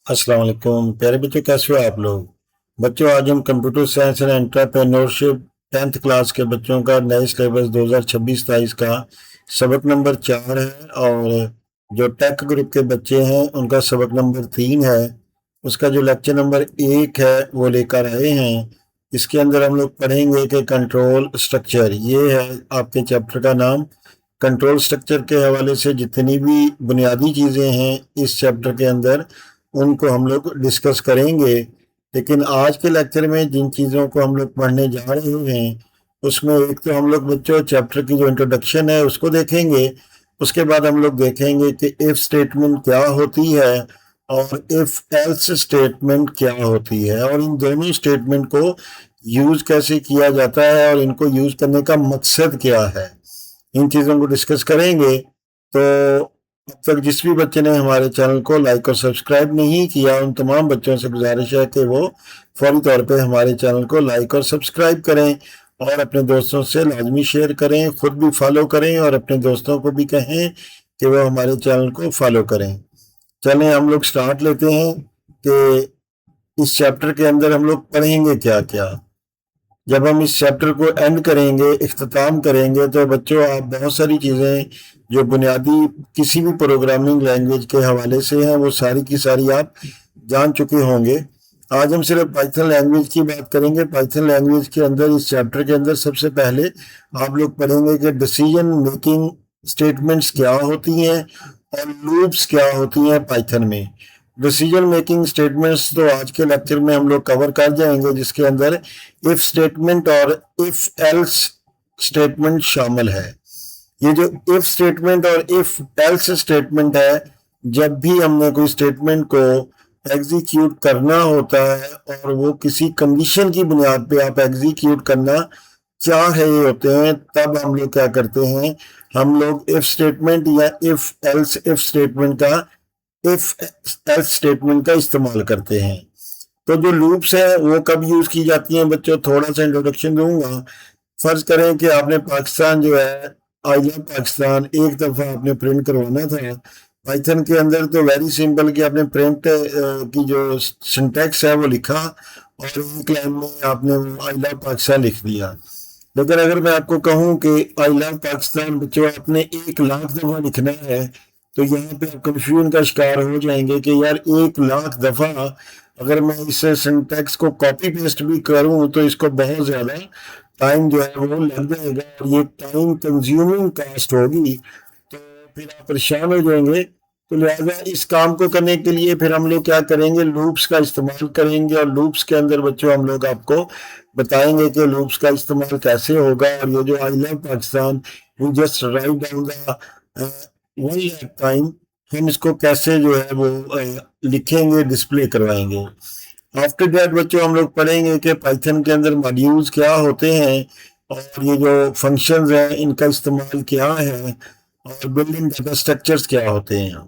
अस्सलाम वालेकुम प्यारे बच्चों, कैसे हो आप लोग। बच्चों, आज हम computer science and entrepreneurship 10th class के बच्चों का नए सिलेबस 2026-27 का सबक नंबर 4 है। और जो टेक ग्रुप के बच्चे हैं उनका सबक नंबर 3 है। उसका जो लेक्चर नंबर 1 है वो लेकर आए हैं। इसके अंदर हम लोग पढ़ेंगे कि कंट्रोल स्ट्रक्चर, ये है आपके चैप्टर का नाम। कंट्रोल स्ट्रक्चर के हवाले से जितनी भी बुनियादी चीज़ें हैं इस चैप्टर के अंदर उनको हम लोग डिस्कस करेंगे। लेकिन आज के लेक्चर में जिन चीज़ों को हम लोग पढ़ने जा रहे हैं उसमें एक तो हम लोग बच्चों चैप्टर की जो इंट्रोडक्शन है उसको देखेंगे। उसके बाद हम लोग देखेंगे कि इफ स्टेटमेंट क्या होती है और इफ एल्स स्टेटमेंट क्या होती है, और इन दोनों स्टेटमेंट को यूज कैसे किया जाता है और इनको यूज करने का मकसद क्या है, इन चीज़ों को डिस्कस करेंगे। तो अब तक जिस भी बच्चे ने हमारे चैनल को लाइक और सब्सक्राइब नहीं किया उन तमाम बच्चों से गुजारिश है कि वो फौरी तौर पे हमारे चैनल को लाइक और सब्सक्राइब करें और अपने दोस्तों से लाजमी शेयर करें, खुद भी फॉलो करें और अपने दोस्तों को भी कहें कि वो हमारे चैनल को फॉलो करें। चलें हम लोग स्टार्ट लेते हैं कि इस चैप्टर के अंदर हम लोग पढ़ेंगे क्या क्या। जब हम इस चैप्टर को एंड करेंगे, इख्तिताम करेंगे, तो बच्चों आप बहुत सारी चीज़ें जो बुनियादी किसी भी प्रोग्रामिंग लैंग्वेज के हवाले से हैं वो सारी की सारी आप जान चुके होंगे। आज हम सिर्फ पाइथन लैंग्वेज की बात करेंगे। पाइथन लैंग्वेज के अंदर इस चैप्टर के अंदर सबसे पहले आप लोग पढ़ेंगे कि डिसीजन मेकिंग स्टेटमेंट्स क्या होती हैं और लूप्स क्या होती हैं पाइथन में। डिसीजन मेकिंग स्टेटमेंट्स तो आज के लेक्चर में हम लोग कवर कर जाएंगे, जिसके अंदर इफ स्टेटमेंट और इफ एल्स स्टेटमेंट शामिल है। ये जो इफ स्टेटमेंट और इफ एल्स स्टेटमेंट है, जब भी हमने कोई स्टेटमेंट को एग्जीक्यूट करना होता है और वो किसी कंडीशन की बुनियाद पे आप एग्जीक्यूट करना चाह रहे होते हैं, तब हम लोग क्या करते हैं, हम लोग इफ स्टेटमेंट या इफ स्टेटमेंट का इफ एल्स स्टेटमेंट का इस्तेमाल करते हैं। तो जो लूप्स है वो कब यूज की जाती हैं बच्चों, थोड़ा सा इंट्रोडक्शन दूंगा। फर्ज करें कि आपने पाकिस्तान जो है, आई लव पाकिस्तान एक दफा आपने प्रिंट करवाना था। पाइथन के अंदर तो वेरी सिंपल कि आपने प्रिंट की जो सिंटैक्स है वो लिखा और एक लाइन में आपने आई लव पाकिस्तान लिख दिया। लेकिन अगर मैं आपको कहूं कि आई लव पाकिस्तान बच्चों आपने 1 लाख दफा लिखना है, तो यहाँ पे आप कंफ्यूजन का शिकार हो जाएंगे कि यार 1 लाख दफा अगर मैं इस सिंटैक्स को कॉपी पेस्ट भी करूं तो इसको बहुत ज्यादा टाइम जो है वो लग जाएगा और ये टाइम कंज्यूमिंग कास्ट होगी, तो फिर आप परेशान हो जाएंगे। तो लिहाजा इस काम को करने के लिए फिर हम लोग क्या करेंगे, लूप्स का इस्तेमाल करेंगे। और लूप्स के अंदर बच्चों हम लोग आपको बताएंगे कि लूप्स का इस्तेमाल कैसे होगा। और ये जो I love Pakistan, we just write down the 1 lakh time, हम इसको कैसे जो है वो लिखेंगे, डिस्प्ले करवाएंगे। आफ्टर दैट बच्चों हम लोग पढ़ेंगे कि पाइथन के अंदर मॉड्यूल्स क्या होते हैं और ये जो फंक्शंस हैं इनका इस्तेमाल क्या है और बिल्डिंग डाटा स्ट्रक्चर्स क्या होते हैं।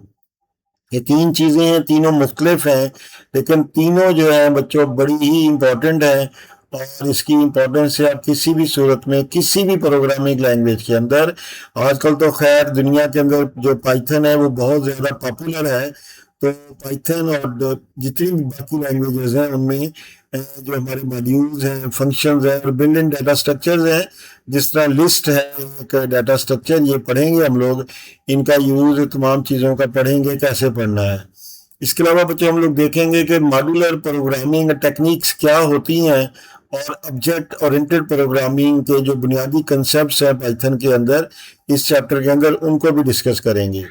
ये 3 चीज़ें हैं, तीनों मुख्तलिफ हैं, लेकिन तीनों जो है बच्चों बड़ी ही इम्पोर्टेंट है। और इसकी इम्पोर्टेंस से आप किसी भी सूरत में किसी भी प्रोग्रामिंग लैंग्वेज के अंदर, आजकल तो खैर दुनिया के अंदर जो पाइथन है वो बहुत ज़्यादा पॉपुलर है। तो पाइथन और जितनी भी बाकी लैंग्वेजेस हैं उनमें जो हमारे मॉड्यूल्स हैं, फंक्शंस हैं और बिल्ट इन डाटा स्ट्रक्चर्स हैं, जिस तरह लिस्ट है एक डाटा स्ट्रक्चर, ये पढ़ेंगे हम लोग। इनका यूज तमाम चीज़ों का पढ़ेंगे कैसे पढ़ना है। इसके अलावा बच्चों हम लोग देखेंगे कि मॉड्यूलर प्रोग्रामिंग टेक्निक्स क्या होती हैं और ऑब्जेक्ट ओरिएंटेड प्रोग्रामिंग के जो बुनियादी कंसेप्ट्स हैं पाइथन के अंदर, इस चैप्टर के अंदर उनको भी डिस्कस करेंगे।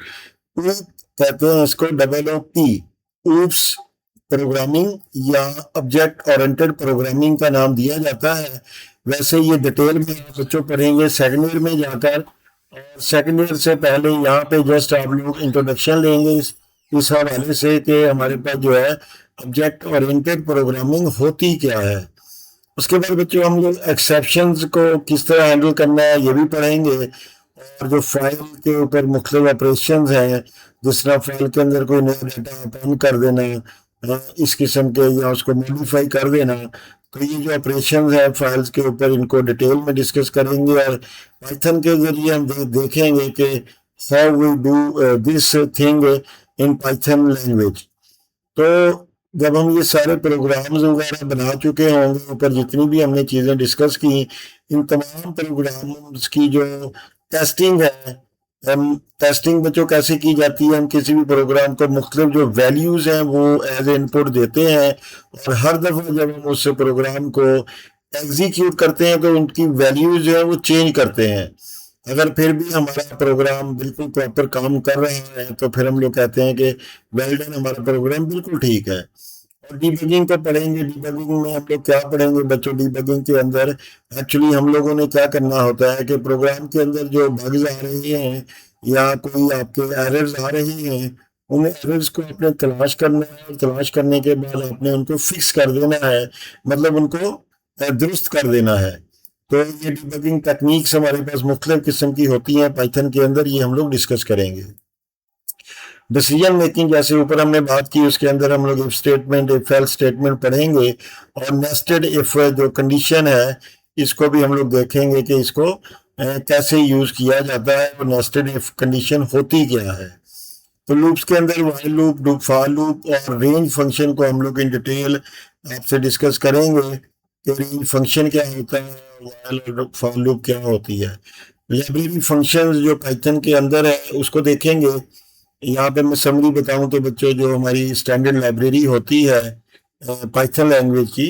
वो कहते हैं इसको WOP, ऊप्स प्रोग्रामिंग, या ऑब्जेक्ट ओरिएंटेड प्रोग्रामिंग का नाम दिया जाता है। वैसे ये डिटेल में आप बच्चों पढ़ेंगे सेकेंड ईयर में जाकर, और सेकेंड ईयर से पहले यहाँ पे जस्ट आप लोग इंट्रोडक्शन लेंगे इस हवाले से कि हमारे पास जो है ऑब्जेक्ट ओरिएंटेड प्रोग्रामिंग होती क्या है। उसके बाद बच्चों हम लोग एक्सेप्शंस को किस तरह हैंडल करना है ये भी पढ़ेंगे। और जो फाइल के ऊपर मुख्तलिफ ऑपरेशंस हैं, जिस तरह फाइल के अंदर कोई नया डाटा ओपन कर देना, इस किस्म के, या उसको मॉडिफाई कर देना, तो ये जो ऑपरेशंस हैं फाइल्स के ऊपर इनको डिटेल में डिस्कस करेंगे। और पाइथन के जरिए हम देखेंगे कि how we do this thing in Python language. तो जब हम ये सारे प्रोग्राम्स वगैरह बना चुके होंगे, ऊपर जितनी भी हमने चीज़ें डिस्कस की, इन तमाम प्रोग्राम्स की जो टेस्टिंग है, हम टेस्टिंग बच्चों कैसे की जाती है, हम किसी भी प्रोग्राम को मुख्तलिफ जो वैल्यूज़ हैं वो एज ए इनपुट देते हैं, और हर दफ़ा जब हम उस प्रोग्राम को एग्जीक्यूट करते हैं तो उनकी वैल्यूज़ जो है वो चेंज करते हैं। अगर फिर भी हमारा प्रोग्राम बिल्कुल प्रॉपर काम कर रहा है तो फिर हम लोग कहते हैं कि वेल डन, हमारा प्रोग्राम बिल्कुल ठीक है। और डीबगिंग को पढ़ेंगे, डीबगिंग में हम लोग क्या पढ़ेंगे बच्चों, डीबगिंग के अंदर एक्चुअली हम लोगों ने क्या करना होता है कि प्रोग्राम के अंदर जो बग्स आ रहे हैं या कोई आपके एरर्स आ रहे हैं, उन एरर्स को आपने तलाश करना है, और तलाश करने के बाद आपने उनको फिक्स कर देना है, मतलब उनको दुरुस्त कर देना है। तो ये डिबगिंग टेक्निक्स हमारे पास मुख्तलिफ किस्म की होती हैं पाइथन के अंदर, ये हम लोग डिस्कस करेंगे। डिसीजन मेकिंग जैसे ऊपर हमने बात की, उसके अंदर हम लोग if statement, if else statement पढ़ेंगे, और नेस्टेड इफ जो कंडीशन है इसको भी हम लोग देखेंगे कि इसको कैसे यूज किया जाता है, और नेस्टेड इफ कंडीशन होती क्या है। तो लूप्स के अंदर while loop, do for loop और रेंज फंक्शन को हम लोग इन डिटेल आपसे डिस्कस करेंगे कि रेंज फंक्शन क्या होता है, व्हाइल और फॉर लूप क्या होती है। लाइब्रेरी फंक्शंस जो पाइथन के अंदर है उसको देखेंगे। यहाँ पे मैं समरी बताऊं तो बच्चों, जो हमारी स्टैंडर्ड लाइब्रेरी होती है पाइथन लैंग्वेज की,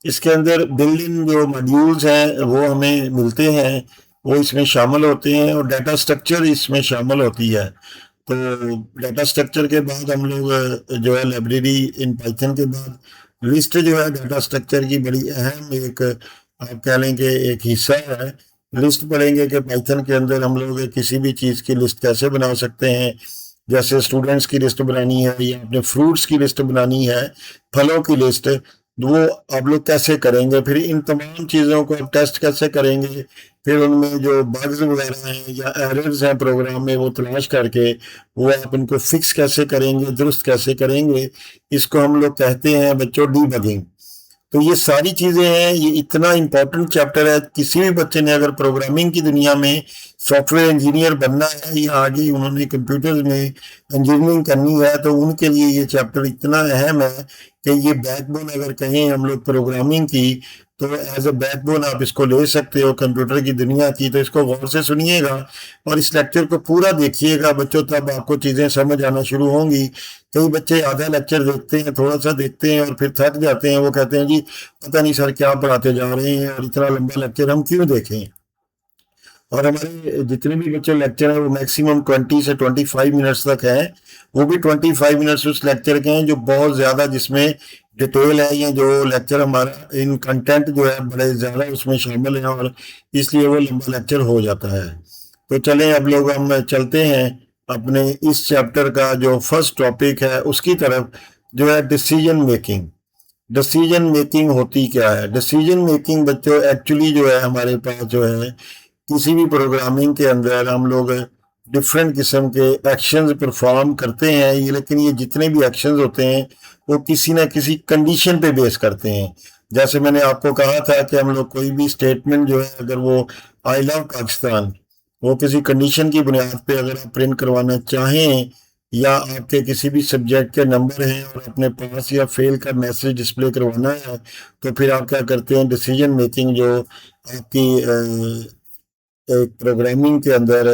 इसके अंदर बिल्ड इन जो मॉड्यूल्स हैं वो हमें मिलते हैं, वो इसमें शामिल होते हैं, और डाटा स्ट्रक्चर इसमें शामिल होती है। तो डाटा स्ट्रक्चर के बाद हम लोग जो है लाइब्रेरी इन पाइथन के बाद लिस्ट जो है डाटा स्ट्रक्चर की बड़ी अहम एक, आप कह लें कि एक हिस्सा है। लिस्ट पढ़ेंगे कि पाइथन के अंदर हम लोग किसी भी चीज़ की लिस्ट कैसे बना सकते हैं, जैसे स्टूडेंट्स की लिस्ट बनानी है या अपने फ्रूट्स की लिस्ट बनानी है, फलों की लिस्ट, वो आप लोग कैसे करेंगे, फिर इन तमाम चीज़ों को आप टेस्ट कैसे करेंगे, फिर उनमें जो बग्स वगैरह हैं या एरर्स हैं प्रोग्राम में वो तलाश करके वो आप उनको फिक्स कैसे करेंगे, दुरुस्त कैसे करेंगे, इसको हम लोग कहते हैं बच्चों डीबगिंग। तो ये सारी चीजें हैं, ये इतना इंपॉर्टेंट चैप्टर है, किसी भी बच्चे ने अगर प्रोग्रामिंग की दुनिया में सॉफ्टवेयर इंजीनियर बनना है या आगे उन्होंने कंप्यूटर में इंजीनियरिंग करनी है तो उनके लिए ये चैप्टर इतना अहम है कि ये बैकबोन अगर कहें हम लोग प्रोग्रामिंग की, तो एज अ बैकबोन आप इसको ले सकते हो कंप्यूटर की दुनिया की। तो इसको गौर से सुनिएगा और इस लेक्चर को पूरा देखिएगा बच्चों, तब आपको चीज़ें समझ आना शुरू होंगी। कई बच्चे आधा लेक्चर देखते हैं, थोड़ा सा देखते हैं और फिर थक जाते हैं, वो कहते हैं जी पता नहीं सर क्या पढ़ाते जा रहे हैं और इतना लंबा लेक्चर हम क्यों देखें। और हमारे जितने भी बच्चे लेक्चर हैं वो मैक्सिमम 20 से 25 मिनट्स तक हैं, वो भी 25 मिनट्स उस लेक्चर के हैं जो बहुत ज़्यादा जिसमें डिटेल है, या जो लेक्चर हमारा इन कंटेंट जो है बड़े ज़्यादा उसमें शामिल है, और इसलिए वो लंबा लेक्चर हो जाता है। तो चलें अब लोग हम चलते हैं अपने इस चैप्टर का जो फर्स्ट टॉपिक है उसकी तरफ, जो है डिसीजन मेकिंग। डिसीजन मेकिंग होती क्या है? डिसीजन मेकिंग बच्चों एक्चुअली जो है हमारे पास जो है किसी भी प्रोग्रामिंग के अंदर हम लोग डिफरेंट किस्म के एक्शंस परफॉर्म करते हैं, ये लेकिन ये जितने भी एक्शंस होते हैं वो किसी ना किसी कंडीशन पे बेस करते हैं। जैसे मैंने आपको कहा था कि हम लोग कोई भी स्टेटमेंट जो है अगर वो आई लव पाकिस्तान, वो किसी कंडीशन की बुनियाद पे अगर आप प्रिंट करवाना चाहें, या आपके किसी भी सब्जेक्ट के नंबर हैं और अपने पास या फेल का मैसेज डिस्प्ले करवाना है, तो फिर आप क्या करते हैं, डिसीजन मेकिंग जो आपकी एक प्रोग्रामिंग के अंदर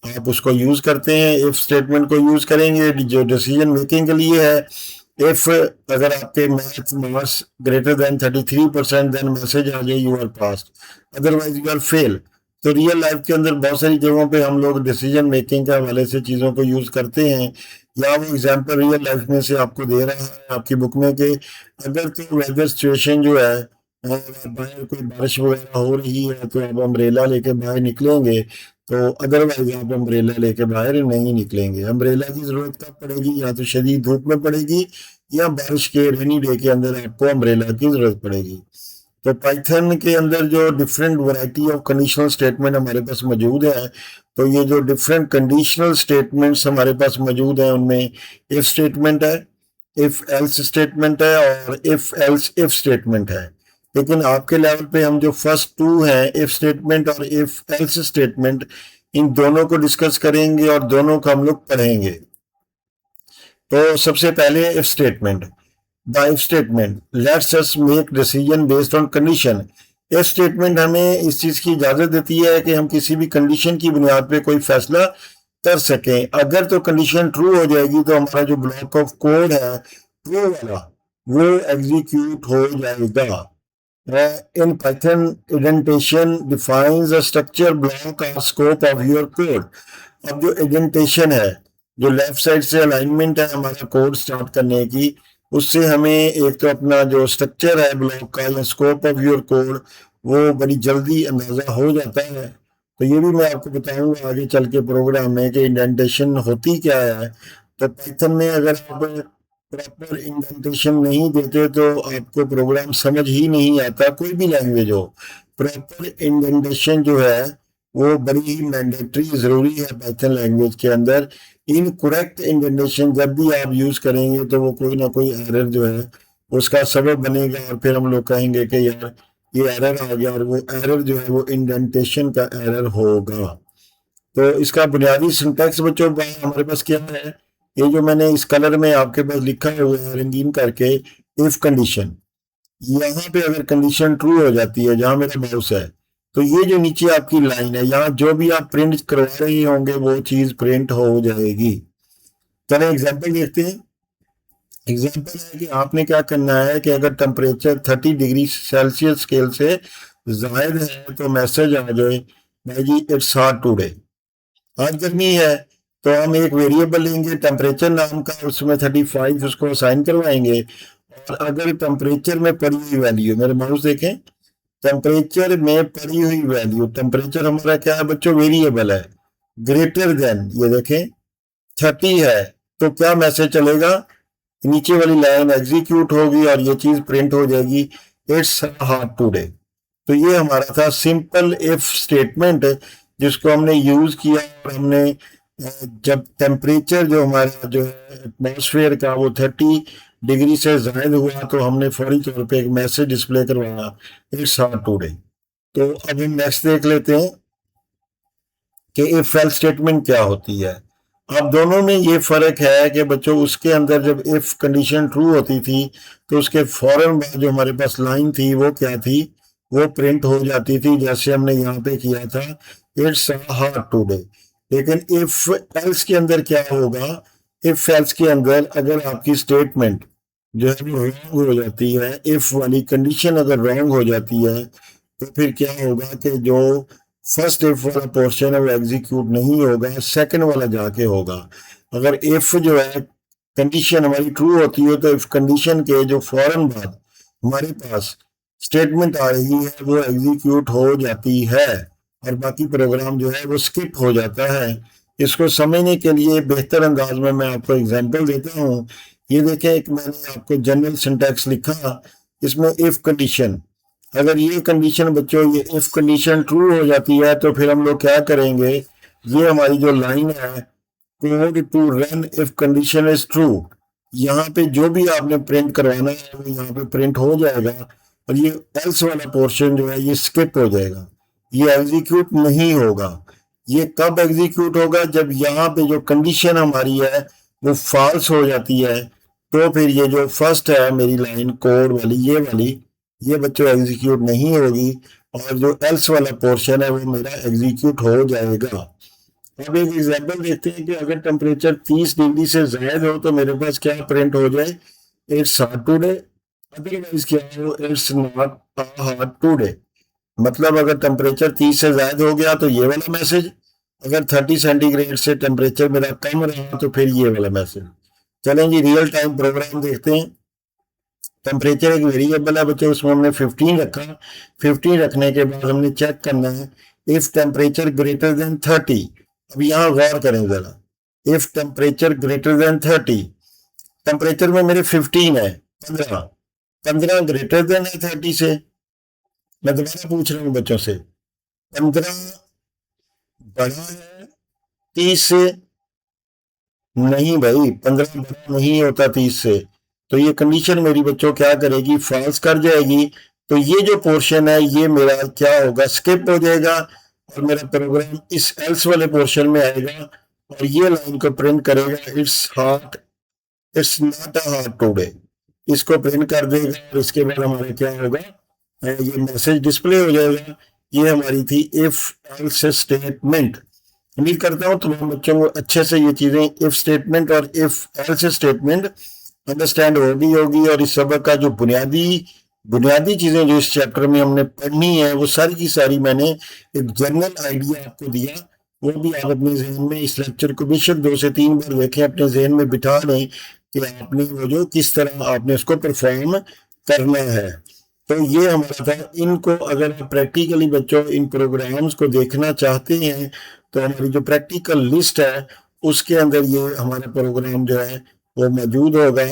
आप उसको यूज करते हैं, इफ स्टेटमेंट को यूज करेंगे जो डिसीजन मेकिंग के लिए है। इफ अगर आपके math marks greater than 33% than message आ जाए you are pass, otherwise you are fail. तो रियल लाइफ के अंदर बहुत सारी जगहों पे हम लोग डिसीजन मेकिंग के हवाले से चीज़ों को यूज करते हैं, या वो एग्जांपल रियल लाइफ में से आपको दे रहा है आपकी बुक में कि अगर तो वेदर सिचुएशन जो है बाहर कोई बारिश वगैरह हो रही है तो आप अम्ब्रेला लेके बाहर निकलेंगे, तो अदरवाइज आप अम्ब्रेला लेके बाहर नहीं निकलेंगे। अम्ब्रेला की ज़रूरत कब पड़ेगी? या तो शदीद धूप में पड़ेगी, या बारिश के रेनी डे के अंदर आपको अम्ब्रेला की ज़रूरत पड़ेगी। तो पाइथन के अंदर जो different variety of conditional statement हमारे पास मौजूद है, तो ये जो डिफरेंट कंडीशनल स्टेटमेंट्स हमारे पास मौजूद हैं उनमें इफ स्टेटमेंट है, इफ एल्स स्टेटमेंट है, और इफ एल्स इफ स्टेटमेंट है। लेकिन आपके लेवल पे हम जो फर्स्ट टू हैं, इफ स्टेटमेंट और इफ एल्स स्टेटमेंट, इन दोनों को डिस्कस करेंगे और दोनों को हम लोग पढ़ेंगे। तो सबसे पहले if statement, the if statement let's us make decision based on condition. If statement हमें इस चीज की इजाजत देती है कि हम किसी भी कंडीशन की बुनियाद पे कोई फैसला कर सकें। अगर तो कंडीशन ट्रू हो जाएगी तो हमारा जो ब्लॉक ऑफ कोड है ट्रू वाला वो एग्जीक्यूट हो जाएगा। In Python, indentation defines a structure block or scope of your code. अब जो indentation है, जो लेफ्ट साइड से अलाइनमेंट है हमारा कोड स्टार्ट करने की, उससे हमें एक तो अपना जो स्ट्रक्चर है ब्लॉक का या स्कोप ऑफ योर कोड वो बड़ी जल्दी अंदाजा हो जाता है। तो ये भी मैं आपको बताऊंगा आगे चल के प्रोग्राम में कि इंडेंटेशन होती क्या है। तो पाइथन में अगर आप प्रॉपर इंडेंटेशन नहीं देते तो आपको प्रोग्राम समझ ही नहीं आता, कोई भी लैंग्वेज हो। प्रॉपर इंडेंटेशन जो है वो बड़ी ही मैंडेटरी जरूरी है पाइथन लैंग्वेज के अंदर। इनकरेक्ट इंडेंटेशन जब भी आप यूज करेंगे तो वो कोई ना कोई एरर जो है उसका सबब बनेगा और फिर हम लोग कहेंगे कि यार ये एरर आ गया, और वो एरर जो है वो इंडेंटेशन का एरर होगा। तो इसका बुनियादी सिंटैक्स बच्चों हमारे पास क्या है, ये जो मैंने इस कलर में आपके पास लिखा हुआ है रंगीन करके, इफ कंडीशन। यहाँ पे अगर कंडीशन ट्रू हो जाती है जहां मेरा माउस है, तो ये जो नीचे आपकी लाइन है यहाँ जो भी आप प्रिंट करवा रहे होंगे वो चीज प्रिंट हो जाएगी। चलो एग्जाम्पल देखते हैं। एग्जाम्पल है कि आपने क्या करना है कि अगर टेम्परेचर 30 डिग्री सेल्सियस स्केल से जायद है तो मैसेज आ जाए भाई जी इट्स हॉट टुडे, आज गर्मी है। तो हम एक वेरिएबल लेंगे टेम्परेचर नाम का, उसमें 35 उसको असाइन करवाएंगे। और अगर टेम्परेचर में पड़ी हुई वैल्यू, मेरे माउस देखें, टेम्परेचर में पड़ी हुई वैल्यू, टेम्परेचर हमारा क्या है बच्चों, वेरिएबल है, ग्रेटर देन, ये देखें 30 है, तो क्या मैसेज चलेगा, नीचे वाली लाइन एग्जीक्यूट होगी और ये चीज प्रिंट हो जाएगी इट्स हॉट टुडे। तो ये हमारा था सिंपल इफ स्टेटमेंट जिसको हमने यूज किया। और हमने जब टेम्परेचर जो हमारा जो है एटमॉस्फेयर का वो 30 डिग्री से जायद हुआ तो हमने फौरी तौर पे एक मैसेज डिस्प्ले करवाया इट्स हॉट टुडे। तो अब हम नेक्स्ट देख लेते हैं कि इफ एल्स स्टेटमेंट क्या होती है। अब दोनों में ये फर्क है कि बच्चों उसके अंदर जब इफ कंडीशन ट्रू होती थी तो उसके फौरन बाद जो हमारे पास लाइन थी वो क्या थी, वो प्रिंट हो जाती थी जैसे हमने यहाँ पे किया था इट्स हॉट टुडे। लेकिन इफ एल्स के अंदर क्या होगा, इफ एल्स के अंदर अगर आपकी स्टेटमेंट जो है वो रॉन्ग हो जाती है, इफ वाली कंडीशन अगर रॉन्ग हो जाती है तो फिर क्या होगा कि जो फर्स्ट इफ वाला पोर्शन है वो एग्जीक्यूट नहीं होगा, सेकंड वाला जाके होगा। अगर इफ जो है कंडीशन हमारी ट्रू होती है तो इफ कंडीशन के जो फौरन बाद हमारे पास स्टेटमेंट आ रही है वो एग्जीक्यूट हो जाती है और बाकी प्रोग्राम जो है वो स्किप हो जाता है। इसको समझने के लिए बेहतर अंदाज में मैं आपको एग्जांपल देता हूँ। ये देखें, एक मैंने आपको जनरल सिंटैक्स लिखा, इसमें इफ कंडीशन, अगर ये कंडीशन बच्चों ये इफ कंडीशन ट्रू हो जाती है तो फिर हम लोग क्या करेंगे, ये हमारी जो लाइन है code to run if condition is true, यहाँ पे जो भी आपने प्रिंट करवाना है वो यहाँ पे प्रिंट हो जाएगा और ये एल्स वाला पोर्शन जो है ये स्किप हो जाएगा, ये एग्जीक्यूट नहीं होगा। ये कब एग्जीक्यूट होगा, जब यहाँ पे जो कंडीशन हमारी है वो फॉल्स हो जाती है, तो फिर ये जो फर्स्ट है मेरी लाइन कोड वाली ये बच्चों एग्जीक्यूट नहीं होगी और जो एल्स वाला पोर्शन है वो मेरा एग्जीक्यूट हो जाएगा। अब एक एग्जांपल देखते हैं कि अगर टेम्परेचर 30 डिग्री से ज्यादा हो तो मेरे पास क्या प्रिंट हो जाए, इट्स हॉट टुडे, अदरवाइज क्या हो, इट्स नॉट हॉट टुडे। मतलब अगर टेम्परेचर 30 से ज्यादा हो गया तो ये वाला मैसेज, अगर 30 सेंटीग्रेड से टेम्परेचर मेरा कम रहा तो फिर ये वाला मैसेज। चलें जी रियल टाइम प्रोग्राम देखते हैं। टेम्परेचर एक वेरिएबल है बच्चों, उसमें हमने 15 रखा। 15 रखने के बाद हमने चेक करना है इफ टेम्परेचर ग्रेटर देन 30। अब यहाँ गौर करें जरा, if temperature greater than 30, temperature में मेरे 15 है, 15 ग्रेटर देन है 30 से। मैं दोबारा पूछ रहा हूँ बच्चों से, 15 बड़ा है 30 से? नहीं भाई, 15 बड़ा नहीं होता 30 से। तो ये कंडीशन मेरी बच्चों क्या करेगी, फॉल्स कर जाएगी। तो ये जो पोर्शन है ये मेरा क्या होगा, स्किप हो जाएगा और मेरा प्रोग्राम इस एल्स वाले पोर्शन में आएगा और ये लाइन को प्रिंट करेगा it's hot it's not a hard today, इसको प्रिंट कर देगा और इसके बाद हमारा क्या होगा, ये मैसेज डिस्प्ले हो जाएगा। ये हमारी थी इफ एल्स स्टेटमेंट। उम्मीद करता हूँ तुम्हारे बच्चों को अच्छे से ये चीजें इफ स्टेटमेंट और इफ एल्स स्टेटमेंट अंडरस्टैंड होगी। और इस सबक का जो बुनियादी बुनियादी चीजें जो इस चैप्टर में हमने पढ़नी है वो सारी की सारी मैंने एक जनरल आइडिया आपको दिया, वो भी आप अपने जहन में इस लेक्चर को बेशक 2 से 3 बार देखें, अपने जहन में बिठा लें कि आपने वो जो किस तरह आपने उसको परफॉर्म करना है। तो ये हमारा था। इनको अगर आप प्रैक्टिकली बच्चों इन प्रोग्राम्स को देखना चाहते हैं तो हमारी जो प्रैक्टिकल लिस्ट है उसके अंदर ये हमारा प्रोग्राम जो है वो मौजूद होगा,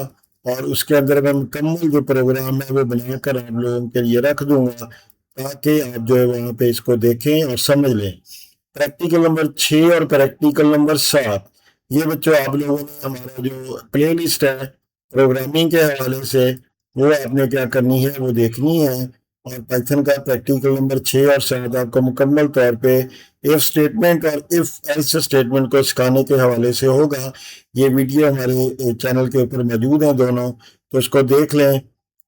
और उसके अंदर मैं मुकम्मल जो प्रोग्राम है वो बनाकर आप लोगों के लिए रख दूंगा ताकि आप जो है वहाँ पे इसको देखें और समझ लें। प्रैक्टिकल नंबर 6 और प्रैक्टिकल नंबर 7 ये बच्चों आप लोगों ने हमारा जो प्ले लिस्ट है प्रोग्रामिंग के हवाले से वो आपने क्या करनी है वो देखनी है। और पाइथन का प्रैक्टिकल नंबर 6 और 7 आपको मुकम्मल तौर पे इफ स्टेटमेंट और इफ एल्स स्टेटमेंट को सिखाने के हवाले से होगा। ये वीडियो हमारे चैनल के ऊपर मौजूद हैं दोनों, तो इसको देख लें।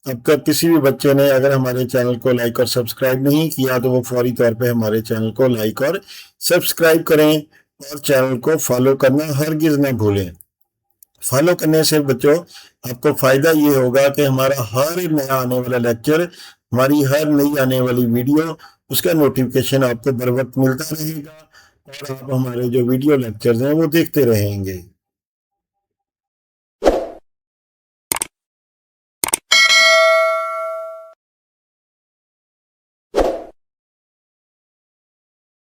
अब तक किसी भी बच्चे ने अगर हमारे चैनल को लाइक और सब्सक्राइब नहीं किया तो वो फौरी तौर पे हमारे चैनल को लाइक और सब्सक्राइब करें, और चैनल को फॉलो करना हरगिज ना भूलें। फॉलो करने से बच्चों आपको फायदा ये होगा कि हमारा हर नया आने वाला लेक्चर, हमारी हर नई आने वाली वीडियो, उसका नोटिफिकेशन आपको बर वक्त मिलता रहेगा और आप हमारे जो वीडियो लेक्चर्स हैं वो देखते रहेंगे।